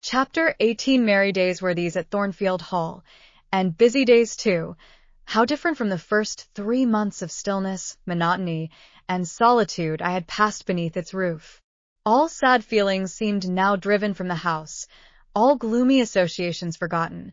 Chapter 18. Merry days were these at Thornfield Hall, and busy days too. How different from the first 3 months of stillness, monotony, and solitude I had passed beneath its roof. All sad feelings seemed now driven from the house, all gloomy associations forgotten.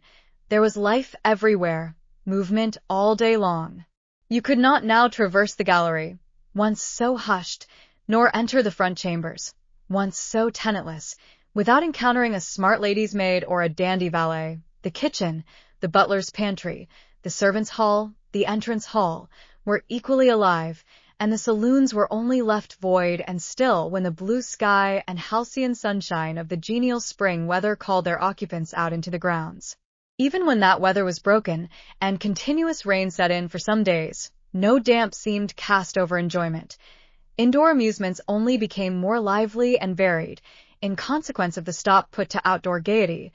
There was life everywhere, movement all day long. You could not now traverse the gallery, once so hushed, nor enter the front chambers, once so tenantless, without encountering a smart lady's maid or a dandy valet. The kitchen, the butler's pantry, the servants' hall, the entrance hall, were equally alive, and the saloons were only left void and still when the blue sky and halcyon sunshine of the genial spring weather called their occupants out into the grounds. Even when that weather was broken, and continuous rain set in for some days, no damp seemed cast over enjoyment. Indoor amusements only became more lively and varied, in consequence of the stop put to outdoor gaiety.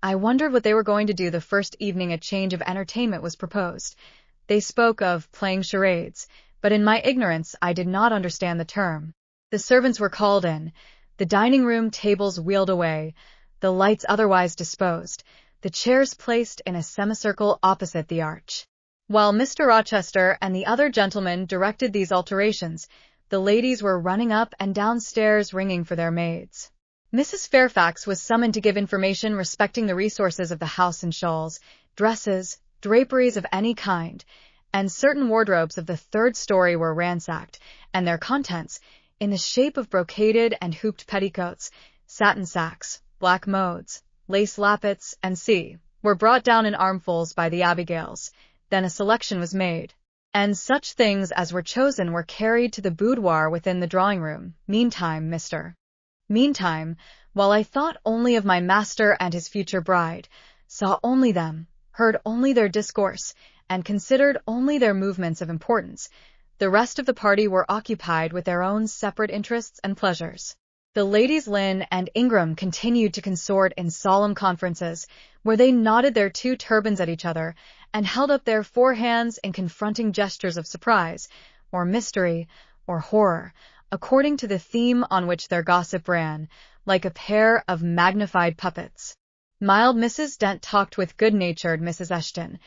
I wondered what they were going to do the first evening a change of entertainment was proposed. They spoke of playing charades, but in my ignorance I did not understand the term. The servants were called in, the dining-room tables wheeled away, the lights otherwise disposed, the chairs placed in a semicircle opposite the arch. While Mr. Rochester and the other gentlemen directed these alterations, the ladies were running up and downstairs ringing for their maids. Mrs. Fairfax was summoned to give information respecting the resources of the house in shawls, dresses, draperies of any kind, and certain wardrobes of the third story were ransacked, and their contents, in the shape of brocaded and hooped petticoats, satin sacks, black modes, lace lappets, and were brought down in armfuls by the Abigails. Then a selection was made, and such things as were chosen were carried to the boudoir within the drawing-room. Meantime, while I thought only of my master and his future bride, saw only them, heard only their discourse, and considered only their movements of importance, the rest of the party were occupied with their own separate interests and pleasures. The ladies Lynn and Ingram continued to consort in solemn conferences, where they nodded their two turbans at each other, and held up their forehands in confronting gestures of surprise, or mystery, or horror, according to the theme on which their gossip ran, like a pair of magnified puppets. Mild Mrs. Dent talked with good-natured Mrs. Eshton,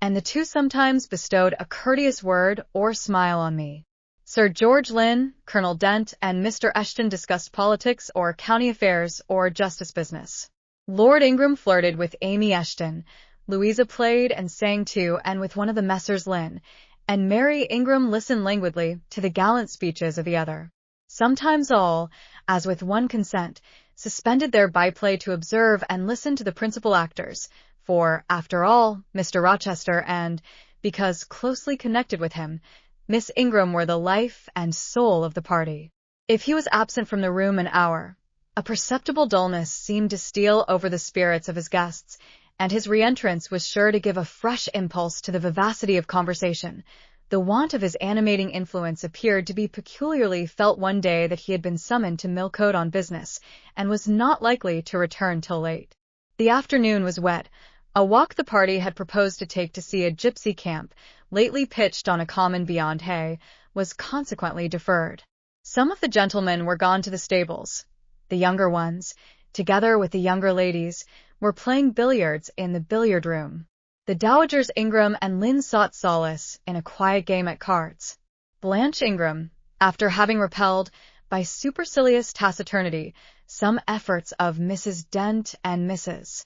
and the two sometimes bestowed a courteous word or smile on me. Sir George Lynn, Colonel Dent, and Mr. Eshton discussed politics or county affairs or justice business. Lord Ingram flirted with Amy Eshton, Louisa played and sang to and with one of the Messrs. Lynn, and Mary Ingram listened languidly to the gallant speeches of the other. Sometimes all, as with one consent, suspended their byplay to observe and listen to the principal actors, for, after all, Mr. Rochester and, because closely connected with him, Miss Ingram were the life and soul of the party. If he was absent from the room an hour, a perceptible dullness seemed to steal over the spirits of his guests, and his re-entrance was sure to give a fresh impulse to the vivacity of conversation. The want of his animating influence appeared to be peculiarly felt one day that he had been summoned to Millcote on business, and was not likely to return till late. The afternoon was wet. A walk the party had proposed to take to see a gypsy camp, lately pitched on a common beyond Hay, was consequently deferred. Some of the gentlemen were gone to the stables. The younger ones, together with the younger ladies, were playing billiards in the billiard-room. The dowagers Ingram and Lynn sought solace in a quiet game at cards. Blanche Ingram, after having repelled, by supercilious taciturnity, some efforts of Mrs. Dent and Mrs.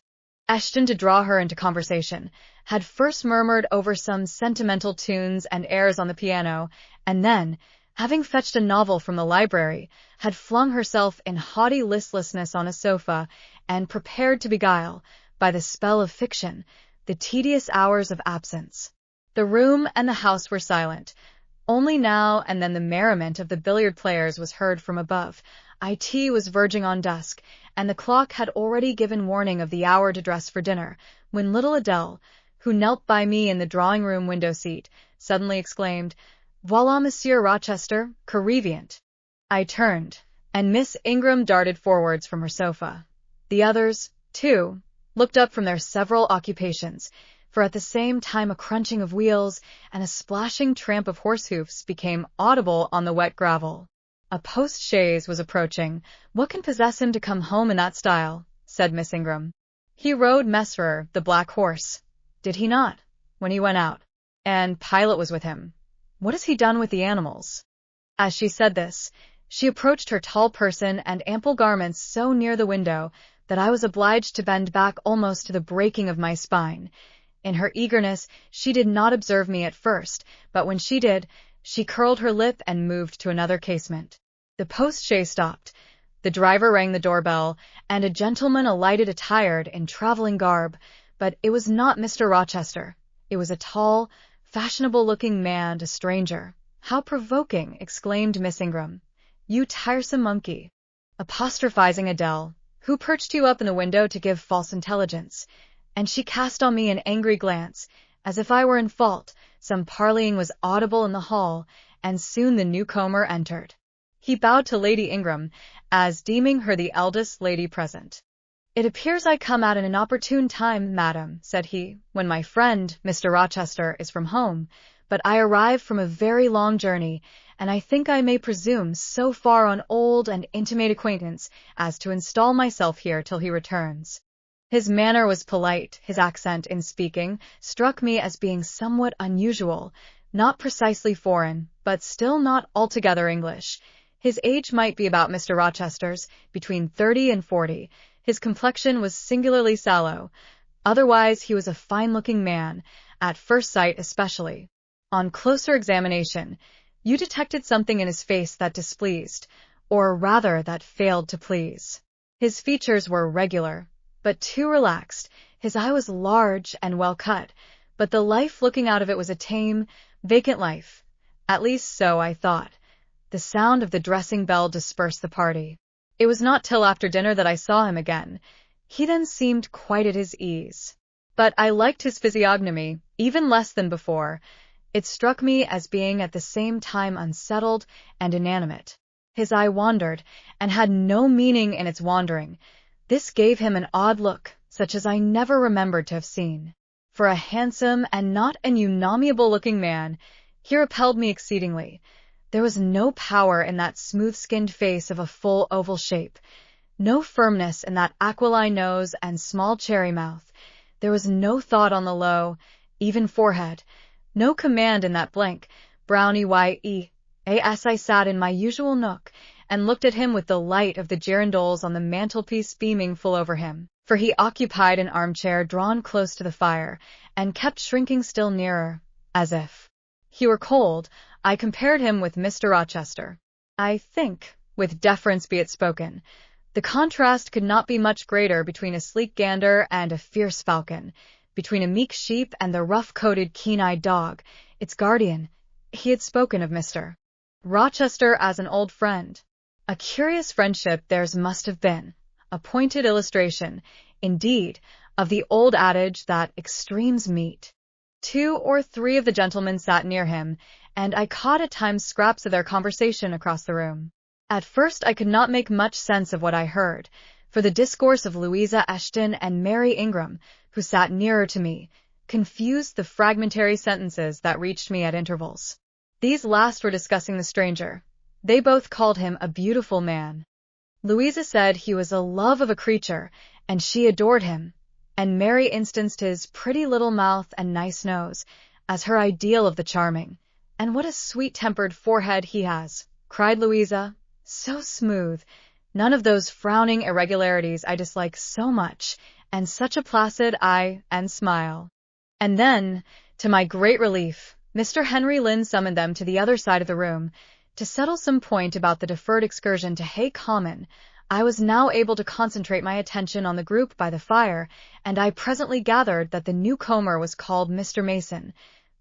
Eshton to draw her into conversation, had first murmured over some sentimental tunes and airs on the piano, and then, having fetched a novel from the library, had flung herself in haughty listlessness on a sofa, and prepared to beguile, by the spell of fiction, the tedious hours of absence. The room and the house were silent. Only now and then the merriment of the billiard players was heard from above. It was verging on dusk, and the clock had already given warning of the hour to dress for dinner, when little Adele, who knelt by me in the drawing-room window-seat, suddenly exclaimed, "Voilà Monsieur Rochester, Correvient." I turned, and Miss Ingram darted forwards from her sofa. The others, too, looked up from their several occupations, for at the same time a crunching of wheels and a splashing tramp of horse-hoofs became audible on the wet gravel. "A post-chaise was approaching. What can possess him to come home in that style?" said Miss Ingram. He rode Messerer, the black horse. Did he not? When he went out. And Pilot was with him. What has he done with the animals? As she said this, she approached her tall person and ample garments so near the window that I was obliged to bend back almost to the breaking of my spine. In her eagerness, she did not observe me at first, but when she did, she curled her lip and moved to another casement. The post-chaise stopped. The driver rang the doorbell, and a gentleman alighted attired in traveling garb, but it was not Mr. Rochester. It was a tall, fashionable-looking man, a stranger. "How provoking!" exclaimed Miss Ingram. "You tiresome monkey!" Apostrophizing Adele, "Who perched you up in the window to give false intelligence?" And she cast on me an angry glance, as if I were in fault. Some parleying was audible in the hall, and soon the newcomer entered. He bowed to Lady Ingram, as deeming her the eldest lady present. "It appears I come at an inopportune time, madam," said he, "when my friend, Mr. Rochester, is from home, but I arrive from a very long journey, and I think I may presume so far on old and intimate acquaintance as to install myself here till he returns." His manner was polite. His accent in speaking struck me as being somewhat unusual, not precisely foreign, but still not altogether English. His age might be about Mr. Rochester's, between 30 and 40. His complexion was singularly sallow. Otherwise, he was a fine-looking man, at first sight especially. On closer examination, you detected something in his face that displeased, or rather that failed to please. His features were regular, but too relaxed. His eye was large and well cut, but the life looking out of it was a tame, vacant life. At least so I thought. The sound of the dressing bell dispersed the party. It was not till after dinner that I saw him again. He then seemed quite at his ease. But I liked his physiognomy, even less than before. It struck me as being at the same time unsettled and inanimate. His eye wandered, and had no meaning in its wandering. This gave him an odd look, such as I never remembered to have seen. For a handsome and not an unamiable-looking man, he repelled me exceedingly. There was no power in that smooth-skinned face of a full oval shape, no firmness in that aquiline nose and small cherry mouth. There was no thought on the low, even forehead, no command in that blank, brown eye. As I sat in my usual nook, and looked at him with the light of the girandoles on the mantelpiece beaming full over him, for he occupied an armchair drawn close to the fire, and kept shrinking still nearer, as if he were cold, I compared him with Mr. Rochester. I think, with deference be it spoken, the contrast could not be much greater between a sleek gander and a fierce falcon, between a meek sheep and the rough-coated, keen-eyed dog, its guardian. He had spoken of Mr. Rochester as an old friend. A curious friendship theirs must have been, a pointed illustration, indeed, of the old adage that extremes meet. 2 or 3 of the gentlemen sat near him, and I caught at times scraps of their conversation across the room. At first I could not make much sense of what I heard, for the discourse of Louisa Eshton and Mary Ingram, who sat nearer to me, confused the fragmentary sentences that reached me at intervals. These last were discussing the stranger. They both called him a beautiful man. Louisa said he was a love of a creature, and she adored him, and Mary instanced his pretty little mouth and nice nose as her ideal of the charming. "And what a sweet-tempered forehead he has," cried Louisa. "So smooth, none of those frowning irregularities I dislike so much, and such a placid eye and smile." And then, to my great relief, Mr. Henry Lynn summoned them to the other side of the room, to settle some point about the deferred excursion to Hay Common. I was now able to concentrate my attention on the group by the fire, and I presently gathered that the newcomer was called Mr. Mason.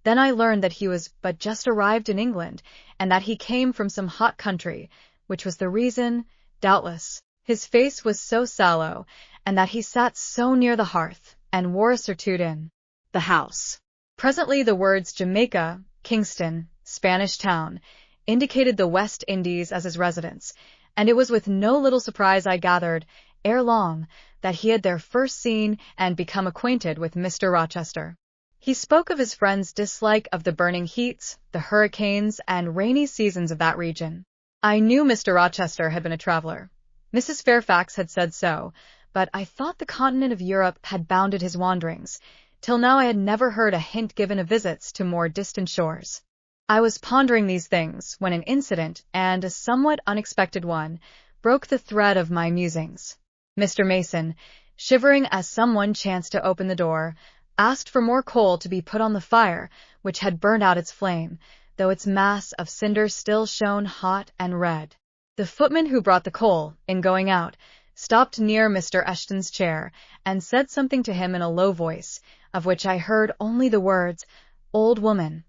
Then I learned that he was but just arrived in England, and that he came from some hot country, which was the reason, doubtless, his face was so sallow, and that he sat so near the hearth, and wore a surtout in the house. Presently the words Jamaica, Kingston, Spanish Town, indicated the West Indies as his residence, and it was with no little surprise I gathered, ere long, that he had there first seen and become acquainted with Mr. Rochester. He spoke of his friend's dislike of the burning heats, the hurricanes, and rainy seasons of that region. I knew Mr. Rochester had been a traveler. Mrs. Fairfax had said so, but I thought the continent of Europe had bounded his wanderings. Till now I had never heard a hint given of visits to more distant shores. I was pondering these things when an incident, and a somewhat unexpected one, broke the thread of my musings. Mr. Mason, shivering as someone chanced to open the door, asked for more coal to be put on the fire, which had burned out its flame, though its mass of cinders still shone hot and red. The footman who brought the coal, in going out, stopped near Mr. Eshton's chair, and said something to him in a low voice, of which I heard only the words, "Old woman.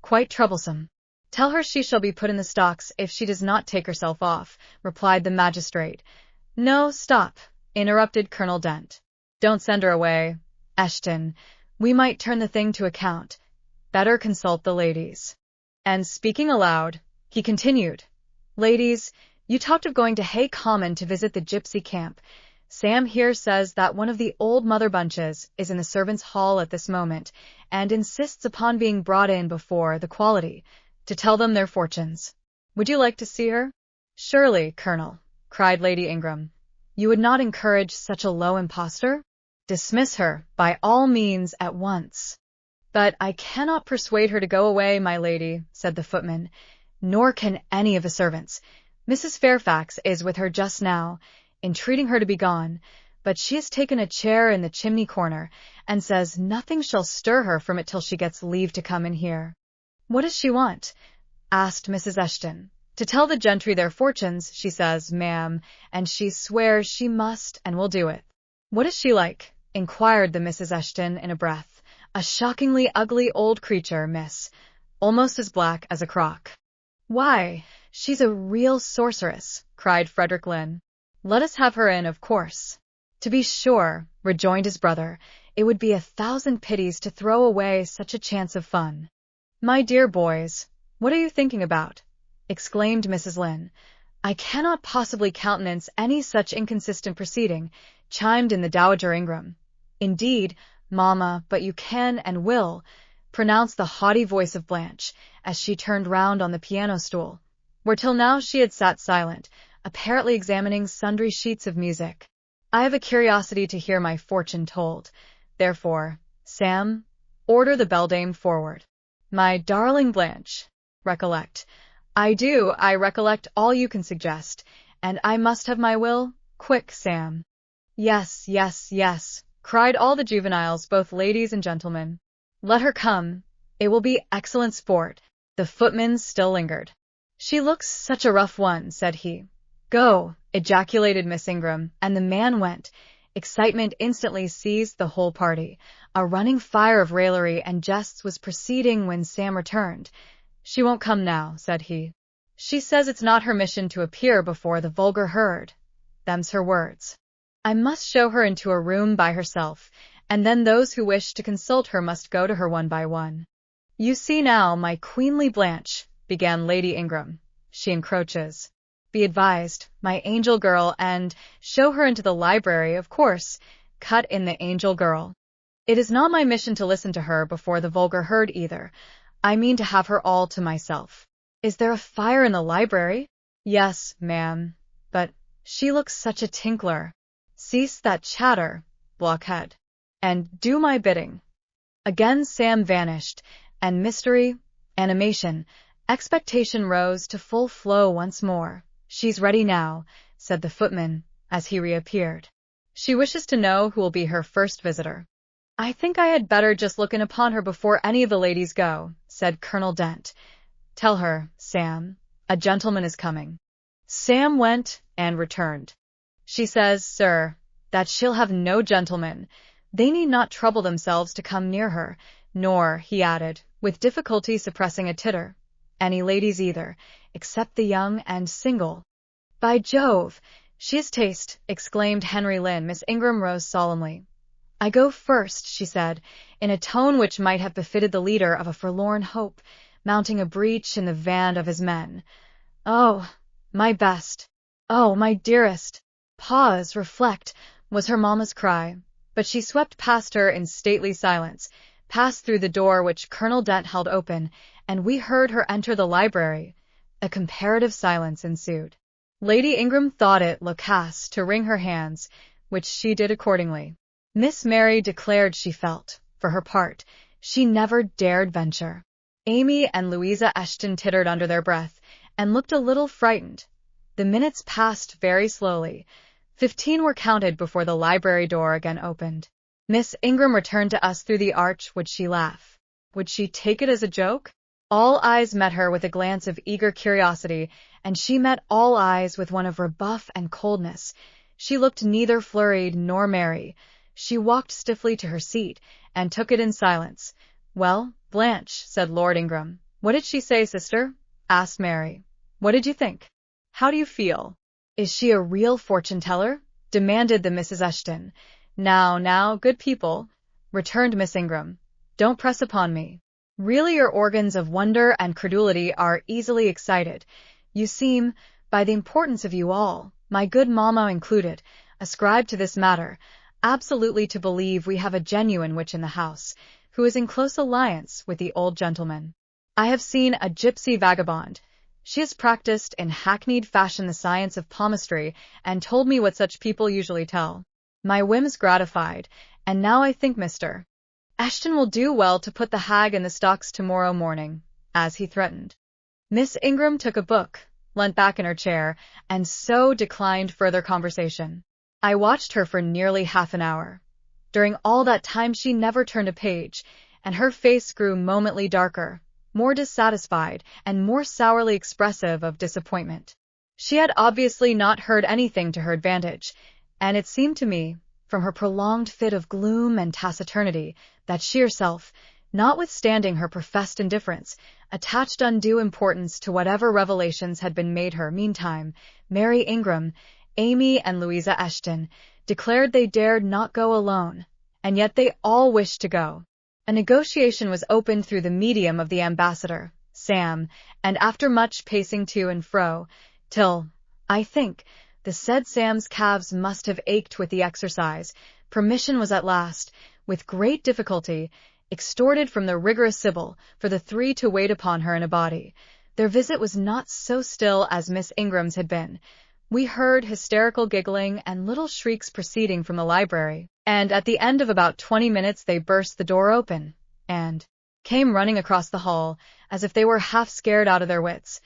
Quite troublesome." "Tell her she shall be put in the stocks if she does not take herself off," replied the magistrate. "No, stop," interrupted Colonel Dent. "Don't send her away, Eshton. We might turn the thing to account. Better consult the ladies." And speaking aloud, he continued, "Ladies, you talked of going to Hay Common to visit the gypsy camp. Sam here says that one of the old Mother Bunches is in the servants' hall at this moment, and insists upon being brought in before the quality, to tell them their fortunes. Would you like to see her?" "Surely, Colonel," cried Lady Ingram, "you would not encourage such a low impostor? Dismiss her, by all means, at once." "But I cannot persuade her to go away, my lady," said the footman, "nor can any of the servants. Mrs. Fairfax is with her just now, entreating her to be gone, but she has taken a chair in the chimney corner, and says nothing shall stir her from it till she gets leave to come in here." "What does she want?" asked Mrs. Eshton. "To tell the gentry their fortunes, she says, ma'am, and she swears she must and will do it." "What is she like?" inquired the Mrs. Eshton in a breath. "A shockingly ugly old creature, miss, almost as black as a crock." "Why, she's a real sorceress," cried Frederick Lynn. "Let us have her in, of course." "To be sure," rejoined his brother, "it would be 1,000 pities to throw away such a chance of fun." "My dear boys, what are you thinking about?" exclaimed Mrs. Lynn. "I cannot possibly countenance any such inconsistent proceeding," chimed in the Dowager Ingram. "Indeed, mamma, but you can and will," pronounced the haughty voice of Blanche, as she turned round on the piano stool, where till now she had sat silent, apparently examining sundry sheets of music. "I have a curiosity to hear my fortune told. Therefore, Sam, order the beldame forward." "My darling Blanche, recollect." I recollect all you can suggest, and I must have my will. Quick, Sam." "Yes, yes, yes," cried all the juveniles, both ladies and gentlemen. "Let her come. It will be excellent sport." The footman still lingered. "She looks such a rough one," said he. "Go," ejaculated Miss Ingram, and the man went. Excitement instantly seized the whole party. A running fire of raillery and jests was proceeding when Sam returned. "She won't come now," said he. "She says it's not her mission to appear before the vulgar herd. Them's her words. I must show her into a room by herself, and then those who wish to consult her must go to her one by one." "You see now, my queenly Blanche," began Lady Ingram. "She encroaches. Be advised, my angel girl, and show her into the library, of course," cut in the angel girl. "It is not my mission to listen to her before the vulgar herd either. I mean to have her all to myself." "Is there a fire in the library?" "Yes, ma'am, but she looks such a tinkler." "Cease that chatter, blockhead, and do my bidding." Again Sam vanished, and mystery, animation, expectation rose to full flow once more. "She's ready now," said the footman, as he reappeared. "She wishes to know who will be her first visitor." "I think I had better just look in upon her before any of the ladies go," said Colonel Dent. "Tell her, Sam, a gentleman is coming." Sam went and returned. "She says, sir, that she'll have no gentlemen. They need not trouble themselves to come near her, nor," he added, with difficulty suppressing a titter, "any ladies either, except the young and single." "By Jove, she has taste!" exclaimed Henry Lynn. Miss Ingram rose solemnly. "I go first," she said, in a tone which might have befitted the leader of a forlorn hope, mounting a breach in the van of his men. "Oh, my best! Oh, my dearest!" "Pause, reflect," was her mamma's cry, but she swept past her in stately silence, passed through the door which Colonel Dent held open, and we heard her enter the library. A comparative silence ensued. Lady Ingram thought it loquace to wring her hands, which she did accordingly. Miss Mary declared she felt, for her part, she never dared venture. Amy and Louisa Eshton tittered under their breath, and looked a little frightened. The minutes passed very slowly. 15 were counted before the library door again opened. Miss Ingram returned to us through the arch. Would she laugh? Would she take it as a joke? All eyes met her with a glance of eager curiosity, and she met all eyes with one of rebuff and coldness. She looked neither flurried nor merry. She walked stiffly to her seat, and took it in silence. "Well, Blanche," said Lord Ingram. "What did she say, sister?" asked Mary. "What did you think? How do you feel?" "Is she a real fortune-teller?" demanded the Mrs. Eshton. Now, good people," returned Miss Ingram, "don't press upon me. Really your organs of wonder and credulity are easily excited. You seem, by the importance of you all, my good mamma included, ascribed to this matter, absolutely to believe we have a genuine witch in the house, who is in close alliance with the old gentleman. I have seen a gypsy vagabond. She has practiced in hackneyed fashion the science of palmistry, and told me what such people usually tell. My whim's gratified, and now I think Mr. Eshton will do well to put the hag in the stocks tomorrow morning, as he threatened." Miss Ingram took a book, leant back in her chair, and so declined further conversation. I watched her for nearly half an hour. During all that time she never turned a page, and her face grew momently darker, more dissatisfied, and more sourly expressive of disappointment. She had obviously not heard anything to her advantage, and it seemed to me, from her prolonged fit of gloom and taciturnity, that she herself, notwithstanding her professed indifference, attached undue importance to whatever revelations had been made her. Meantime, Mary Ingram, Amy, and Louisa Eshton declared they dared not go alone, and yet they all wished to go. A negotiation was opened through the medium of the ambassador, Sam, and after much pacing to and fro, till, I think, the said Sam's calves must have ached with the exercise, permission was at last, with great difficulty, extorted from the rigorous Sibyl, for the three to wait upon her in a body. Their visit was not so still as Miss Ingram's had been. We heard hysterical giggling and little shrieks proceeding from the library, and at the end of about 20 minutes they burst the door open, and came running across the hall, as if they were half scared out of their wits.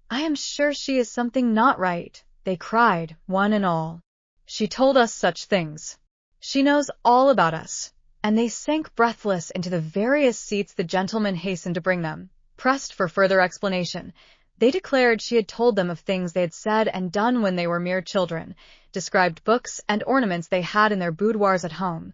"I am sure she is something not right," they cried, one and all. "She told us such things. She knows all about us." And they sank breathless into the various seats the gentleman hastened to bring them, pressed for further explanation. They declared she had told them of things they had said and done when they were mere children, described books and ornaments they had in their boudoirs at home,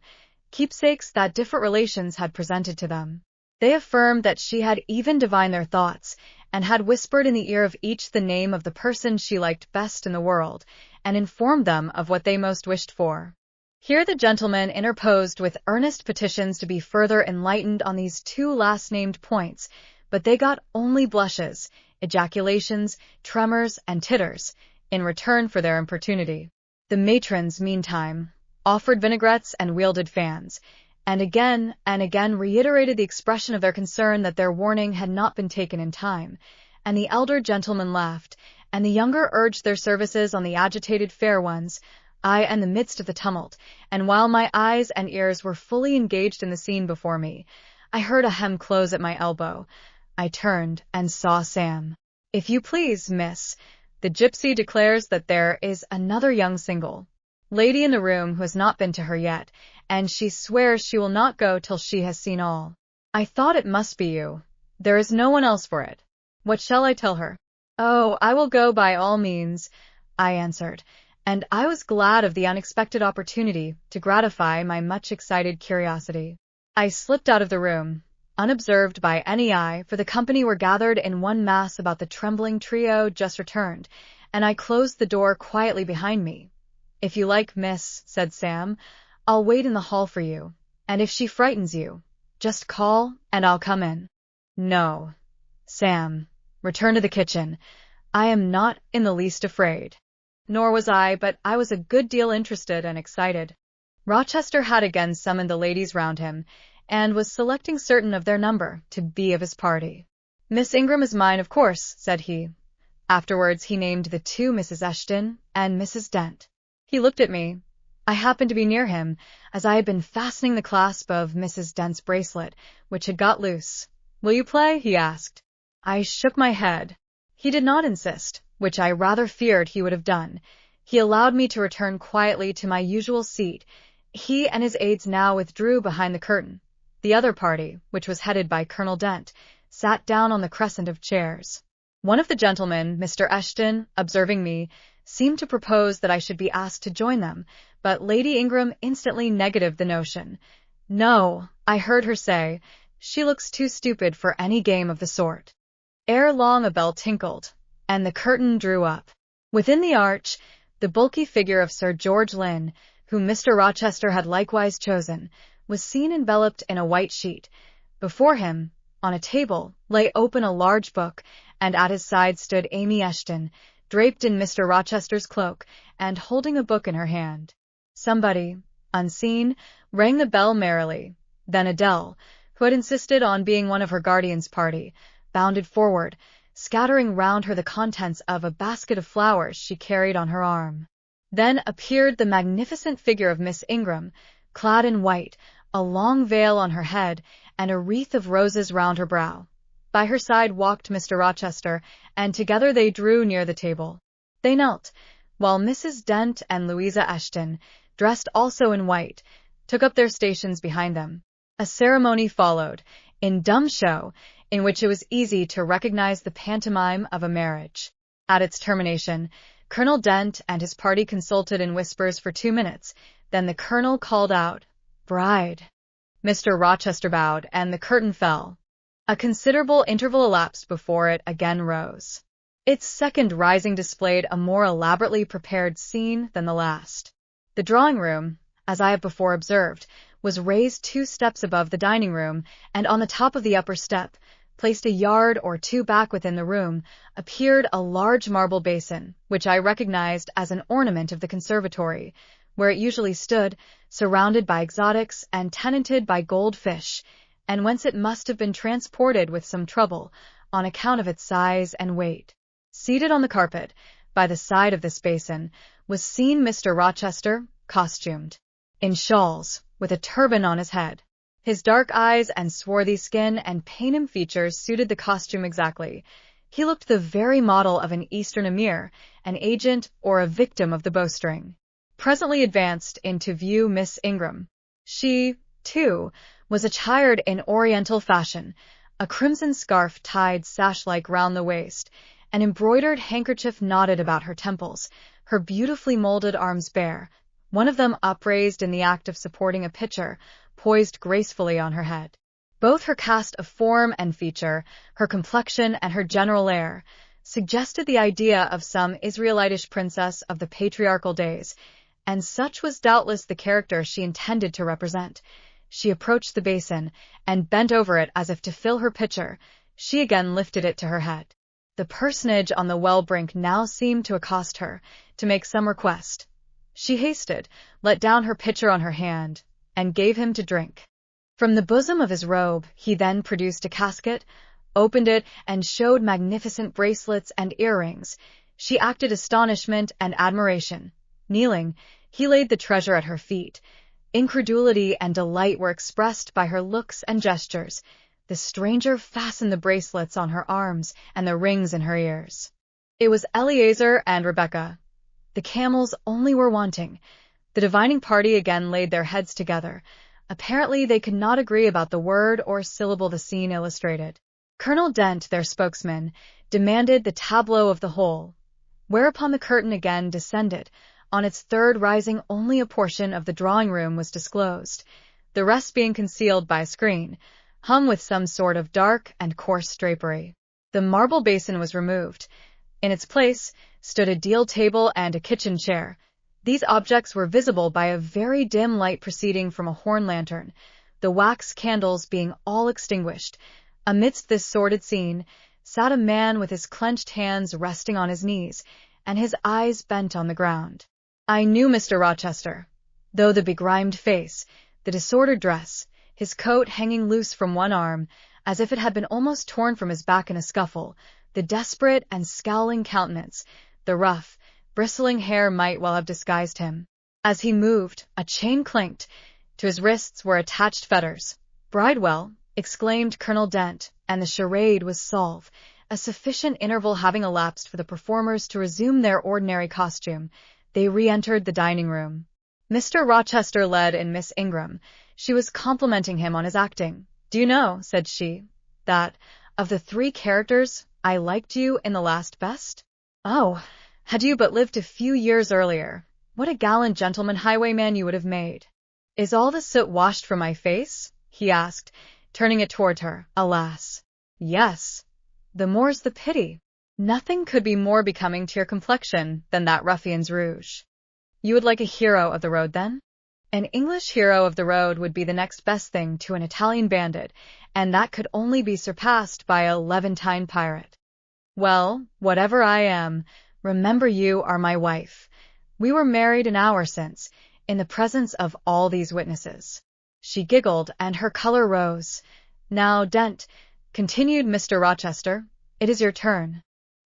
keepsakes that different relations had presented to them. They affirmed that she had even divined their thoughts, and had whispered in the ear of each the name of the person she liked best in the world, and informed them of what they most wished for. Here the gentleman interposed with earnest petitions to be further enlightened on these two last-named points, but they got only blushes, ejaculations, tremors, and titters, in return for their importunity. The matrons, meantime, offered vinaigrettes and wielded fans, and again reiterated the expression of their concern that their warning had not been taken in time, and the elder gentlemen laughed, and the younger urged their services on the agitated fair ones, I in the midst of the tumult, and while my eyes and ears were fully engaged in the scene before me, I heard a hem close at my elbow. I turned and saw Sam. "If you please, miss, the gypsy declares that there is another young single lady in the room who has not been to her yet, and she swears she will not go till she has seen all. I thought it must be you. There is no one else for it. What shall I tell her?" "Oh, I will go by all means," I answered, and I was glad of the unexpected opportunity to gratify my much excited curiosity. I slipped out of the room, unobserved by any eye, for the company were gathered in one mass about the trembling trio just returned, and I closed the door quietly behind me. "If you like, miss," said Sam, "I'll wait in the hall for you, and if she frightens you, just call, and I'll come in." "No, Sam, return to the kitchen. I am not in the least afraid." Nor was I, but I was a good deal interested and excited. Rochester had again summoned the ladies round him, and was selecting certain of their number to be of his party. "Miss Ingram is mine, of course," said he. Afterwards he named the two Mrs. Eshton and Mrs. Dent. He looked at me, I happened to be near him, as I had been fastening the clasp of Mrs. Dent's bracelet, which had got loose. "Will you play?" he asked. I shook my head. He did not insist, which I rather feared he would have done. He allowed me to return quietly to my usual seat. He and his aides now withdrew behind the curtain. The other party, which was headed by Colonel Dent, sat down on the crescent of chairs. One of the gentlemen, Mr. Eshton, observing me, seemed to propose that I should be asked to join them, but Lady Ingram instantly negatived the notion. "No," I heard her say, "she looks too stupid for any game of the sort." Ere long a bell tinkled, and the curtain drew up. Within the arch, the bulky figure of Sir George Lynn, whom Mr. Rochester had likewise chosen, was seen enveloped in a white sheet. Before him, on a table, lay open a large book, and at his side stood Amy Eshton, draped in Mr. Rochester's cloak, and holding a book in her hand. Somebody, unseen, rang the bell merrily. Then Adele, who had insisted on being one of her guardian's party, bounded forward, scattering round her the contents of a basket of flowers she carried on her arm. Then appeared the magnificent figure of Miss Ingram, clad in white, a long veil on her head, and a wreath of roses round her brow. By her side walked Mr. Rochester, and together they drew near the table. They knelt, while Mrs. Dent and Louisa Eshton, dressed also in white, took up their stations behind them. A ceremony followed, in dumb show, in which it was easy to recognize the pantomime of a marriage. At its termination, Colonel Dent and his party consulted in whispers for 2 minutes, then the colonel called out, "Bride." Mr. Rochester bowed, and the curtain fell. A considerable interval elapsed before it again rose. Its second rising displayed a more elaborately prepared scene than the last. The drawing-room, as I have before observed, was raised 2 steps above the dining-room, and on the top of the upper step, placed a yard or 2 back within the room, appeared a large marble basin, which I recognized as an ornament of the conservatory, where it usually stood, surrounded by exotics and tenanted by gold fish, and whence it must have been transported with some trouble, on account of its size and weight. Seated on the carpet, by the side of this basin, was seen Mr. Rochester, costumed, in shawls, with a turban on his head. His dark eyes and swarthy skin and Paynim features suited the costume exactly. He looked the very model of an Eastern emir, an agent or a victim of the bowstring. Presently advanced into view Miss Ingram. She, too, was attired in Oriental fashion, a crimson scarf tied sash-like round the waist, an embroidered handkerchief knotted about her temples, her beautifully molded arms bare, one of them upraised in the act of supporting a pitcher, poised gracefully on her head. Both her cast of form and feature, her complexion and her general air, suggested the idea of some Israelitish princess of the patriarchal days, and such was doubtless the character she intended to represent. She approached the basin, and bent over it as if to fill her pitcher. She again lifted it to her head. The personage on the well brink now seemed to accost her, to make some request. She hasted, let down her pitcher on her hand, and gave him to drink. From the bosom of his robe he then produced a casket, opened it, and showed magnificent bracelets and earrings. She acted astonishment and admiration. Kneeling, he laid the treasure at her feet. Incredulity and delight were expressed by her looks and gestures. The stranger fastened the bracelets on her arms and the rings in her ears. It was Eleazar and Rebecca. The camels only were wanting. The divining party again laid their heads together. Apparently they could not agree about the word or syllable the scene illustrated. Colonel Dent, their spokesman, demanded the tableau of the whole, whereupon the curtain again descended. On its third rising only a portion of the drawing-room was disclosed, the rest being concealed by a screen, hung with some sort of dark and coarse drapery. The marble basin was removed. In its place stood a deal table and a kitchen chair. These objects were visible by a very dim light proceeding from a horn lantern, the wax candles being all extinguished. Amidst this sordid scene sat a man with his clenched hands resting on his knees, and his eyes bent on the ground. I knew Mr. Rochester, though the begrimed face, the disordered dress, his coat hanging loose from one arm, as if it had been almost torn from his back in a scuffle, the desperate and scowling countenance, the rough, bristling hair might well have disguised him. As he moved, a chain clinked. To his wrists were attached fetters. "Bridewell," exclaimed Colonel Dent, and the charade was solved, a sufficient interval having elapsed for the performers to resume their ordinary costume. They re-entered the dining room. Mr. Rochester led in Miss Ingram. She was complimenting him on his acting. "Do you know," said she, "that, of the three characters, I liked you in the last best? Oh, had you but lived a few years earlier, what a gallant gentleman highwayman you would have made." "Is all the soot washed from my face?" he asked, turning it toward her. "Alas, yes. The more's the pity. Nothing could be more becoming to your complexion than that ruffian's rouge." "You would like a hero of the road, then?" "An English hero of the road would be the next best thing to an Italian bandit, and that could only be surpassed by a Levantine pirate." "Well, whatever I am, remember you are my wife. We were married an hour since, in the presence of all these witnesses." She giggled, and her color rose. "Now, Dent," continued Mr. Rochester, "it is your turn."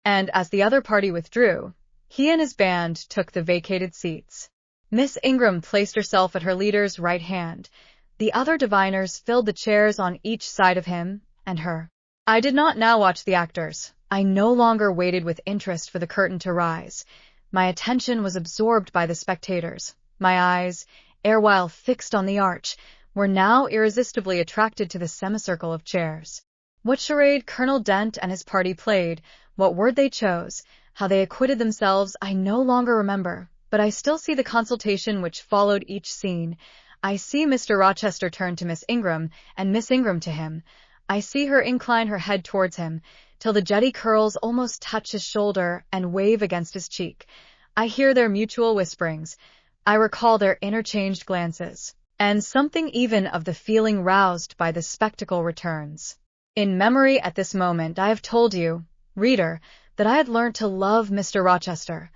And as the other party withdrew, he and his band took the vacated seats. Miss Ingram placed herself at her leader's right hand. The other diviners filled the chairs on each side of him and her. I did not now watch the actors. I no longer waited with interest for the curtain to rise. My attention was absorbed by the spectators. My eyes, erewhile fixed on the arch, were now irresistibly attracted to the semicircle of chairs. What charade Colonel Dent and his party played, what word they chose, how they acquitted themselves, I no longer remember, but I still see the consultation which followed each scene. I see Mr. Rochester turn to Miss Ingram, and Miss Ingram to him. I see her incline her head towards him, till the jetty curls almost touch his shoulder and wave against his cheek. I hear their mutual whisperings. I recall their interchanged glances, and something even of the feeling roused by the spectacle returns. In memory at this moment I have told you, reader, that I had learnt to love Mr. Rochester.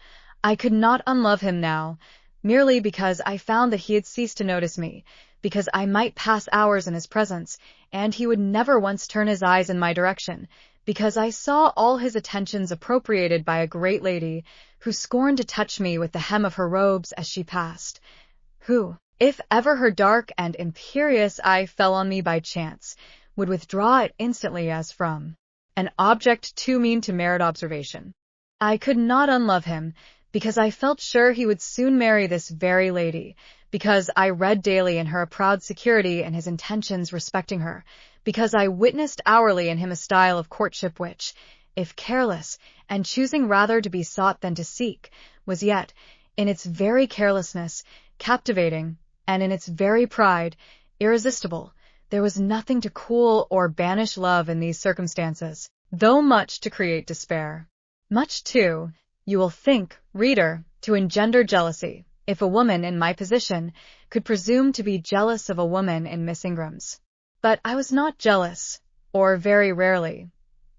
I could not unlove him now, merely because I found that he had ceased to notice me, because I might pass hours in his presence, and he would never once turn his eyes in my direction, because I saw all his attentions appropriated by a great lady, who scorned to touch me with the hem of her robes as she passed, who, if ever her dark and imperious eye fell on me by chance, would withdraw it instantly as from an object too mean to merit observation. I could not unlove him, because I felt sure he would soon marry this very lady, because I read daily in her a proud security in his intentions respecting her, because I witnessed hourly in him a style of courtship which, if careless, and choosing rather to be sought than to seek, was yet, in its very carelessness, captivating, and in its very pride, irresistible. There was nothing to cool or banish love in these circumstances, though much to create despair. Much, too, you will think, reader, to engender jealousy, if a woman in my position could presume to be jealous of a woman in Miss Ingram's. But I was not jealous, or very rarely.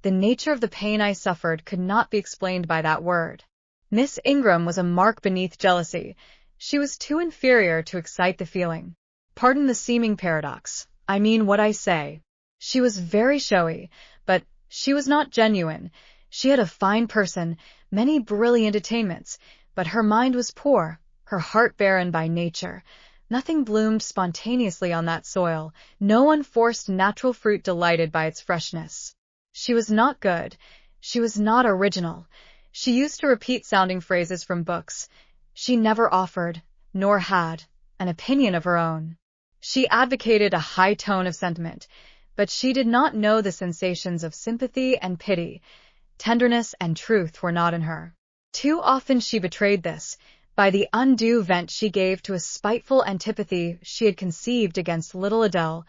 The nature of the pain I suffered could not be explained by that word. Miss Ingram was a mark beneath jealousy. She was too inferior to excite the feeling. Pardon the seeming paradox. I mean what I say. She was very showy, but she was not genuine. She had a fine person, many brilliant attainments, but her mind was poor, her heart barren by nature. Nothing bloomed spontaneously on that soil. No unforced natural fruit delighted by its freshness. She was not good. She was not original. She used to repeat sounding phrases from books. She never offered, nor had, an opinion of her own. She advocated a high tone of sentiment, but she did not know the sensations of sympathy and pity. Tenderness and truth were not in her. Too often she betrayed this, by the undue vent she gave to a spiteful antipathy she had conceived against little Adele,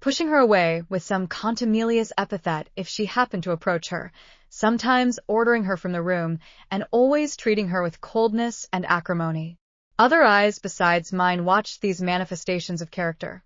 pushing her away with some contumelious epithet if she happened to approach her, sometimes ordering her from the room, and always treating her with coldness and acrimony. Other eyes besides mine watched these manifestations of character,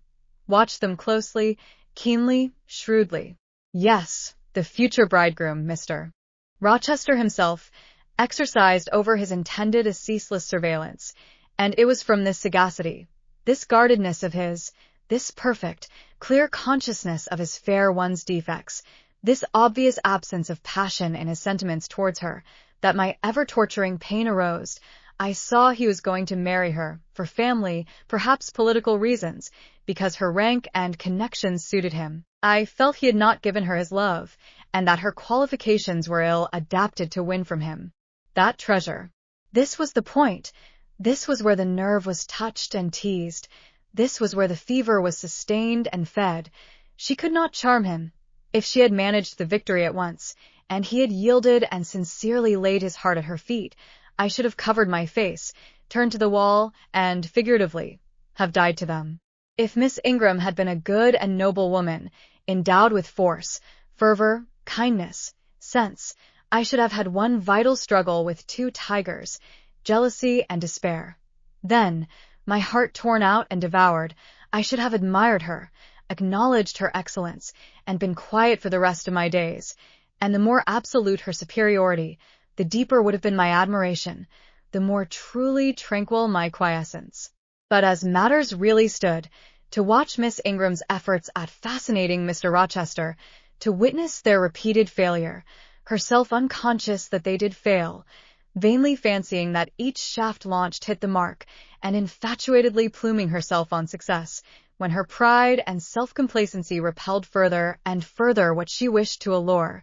watched them closely, keenly, shrewdly. Yes, the future bridegroom, Mr. Rochester himself, exercised over his intended a ceaseless surveillance, and it was from this sagacity, this guardedness of his, this perfect, clear consciousness of his fair one's defects, this obvious absence of passion in his sentiments towards her, that my ever-torturing pain arose. I saw he was going to marry her, for family, perhaps political reasons, because her rank and connections suited him. I felt he had not given her his love, and that her qualifications were ill-adapted to win from him that treasure. This was the point. This was where the nerve was touched and teased. This was where the fever was sustained and fed. She could not charm him. If she had managed the victory at once, and he had yielded and sincerely laid his heart at her feet, I should have covered my face, turned to the wall, and, figuratively, have died to them. If Miss Ingram had been a good and noble woman, endowed with force, fervor, kindness, sense, I should have had one vital struggle with two tigers, jealousy and despair. Then, my heart torn out and devoured, I should have admired her, acknowledged her excellence, and been quiet for the rest of my days. And the more absolute her superiority, the deeper would have been my admiration, the more truly tranquil my quiescence. But as matters really stood, to watch Miss Ingram's efforts at fascinating Mr. Rochester, to witness their repeated failure, herself unconscious that they did fail, vainly fancying that each shaft launched hit the mark, and infatuatedly pluming herself on success, when her pride and self-complacency repelled further and further what she wished to allure.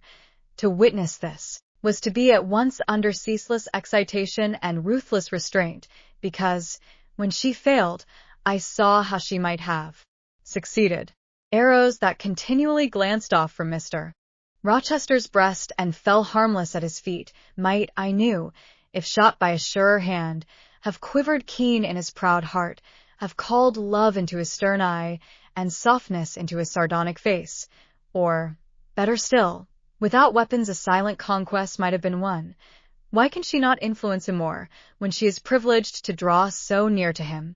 To witness this was to be at once under ceaseless excitation and ruthless restraint, because, when she failed, I saw how she might have succeeded. Arrows that continually glanced off from Mr. Rochester's breast and fell harmless at his feet might, I knew, if shot by a surer hand, have quivered keen in his proud heart, have called love into his stern eye, and softness into his sardonic face. Or, better still, without weapons a silent conquest might have been won. Why can she not influence him more, when she is privileged to draw so near to him?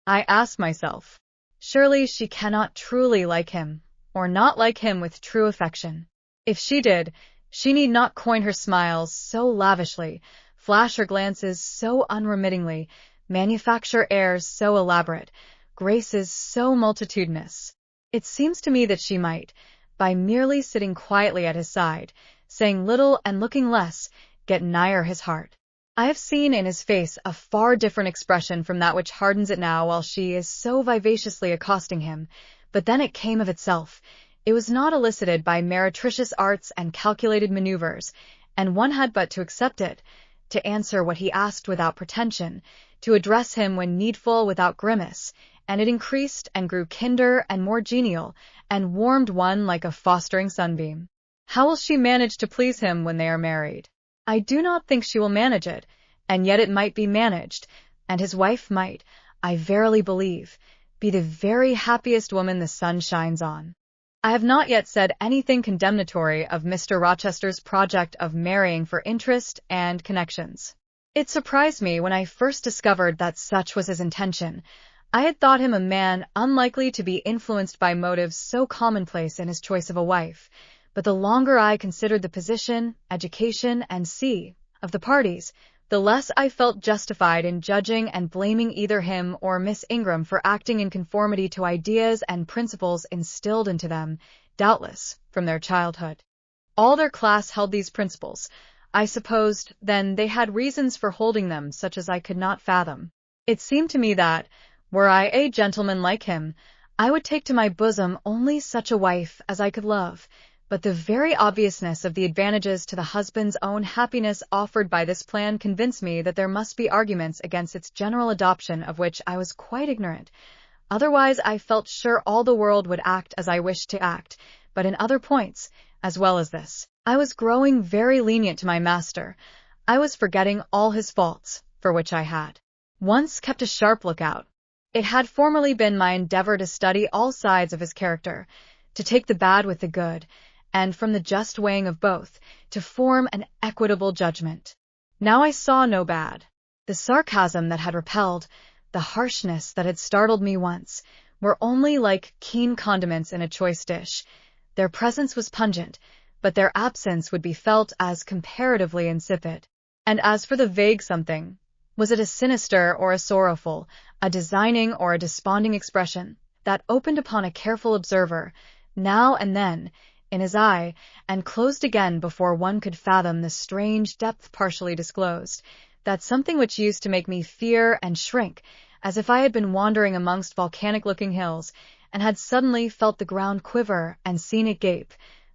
I ask myself. Surely she cannot truly like him, or not like him with true affection. If she did, she need not coin her smiles so lavishly, flash her glances so unremittingly, manufacture airs so elaborate, graces so multitudinous. It seems to me that she might, by merely sitting quietly at his side, saying little and looking less, get nigher his heart. I have seen in his face a far different expression from that which hardens it now while she is so vivaciously accosting him, but then it came of itself. It was not elicited by meretricious arts and calculated maneuvers, and one had but to accept it, to answer what he asked without pretension, to address him when needful without grimace, and it increased and grew kinder and more genial, and warmed one like a fostering sunbeam. How will she manage to please him when they are married? I do not think she will manage it, and yet it might be managed, and his wife might, I verily believe, be the very happiest woman the sun shines on. I have not yet said anything condemnatory of Mr. Rochester's project of marrying for interest and connections. It surprised me when I first discovered that such was his intention. I had thought him a man unlikely to be influenced by motives so commonplace in his choice of a wife, but the longer I considered the position, education, and of the parties, the less I felt justified in judging and blaming either him or Miss Ingram for acting in conformity to ideas and principles instilled into them, doubtless, from their childhood. All their class held these principles. I supposed, then, they had reasons for holding them such as I could not fathom. It seemed to me that, were I a gentleman like him, I would take to my bosom only such a wife as I could love, but the very obviousness of the advantages to the husband's own happiness offered by this plan convinced me that there must be arguments against its general adoption of which I was quite ignorant. Otherwise I felt sure all the world would act as I wished to act, but in other points, as well as this, I was growing very lenient to my master. I was forgetting all his faults, for which I had once kept a sharp lookout. It had formerly been my endeavor to study all sides of his character, to take the bad with the good, and from the just weighing of both, to form an equitable judgment. Now I saw no bad. The sarcasm that had repelled, the harshness that had startled me once, were only like keen condiments in a choice dish. Their presence was pungent, but their absence would be felt as comparatively insipid. And as for the vague something, was it a sinister or a sorrowful, a designing or a desponding expression, that opened upon a careful observer, now and then, in his eye, and closed again before one could fathom the strange depth partially disclosed, that something which used to make me fear and shrink, as if I had been wandering amongst volcanic-looking hills, and had suddenly felt the ground quiver and seen it gape,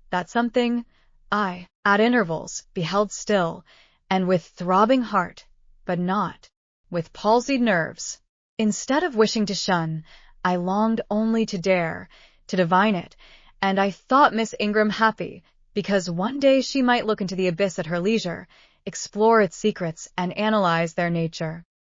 that something I, at intervals, beheld still, and with throbbing heart, but not with palsied nerves. Instead of wishing to shun, I longed only to dare, to divine it, and I thought Miss Ingram happy, because one day she might look into the abyss at her leisure, explore its secrets, and analyze their nature.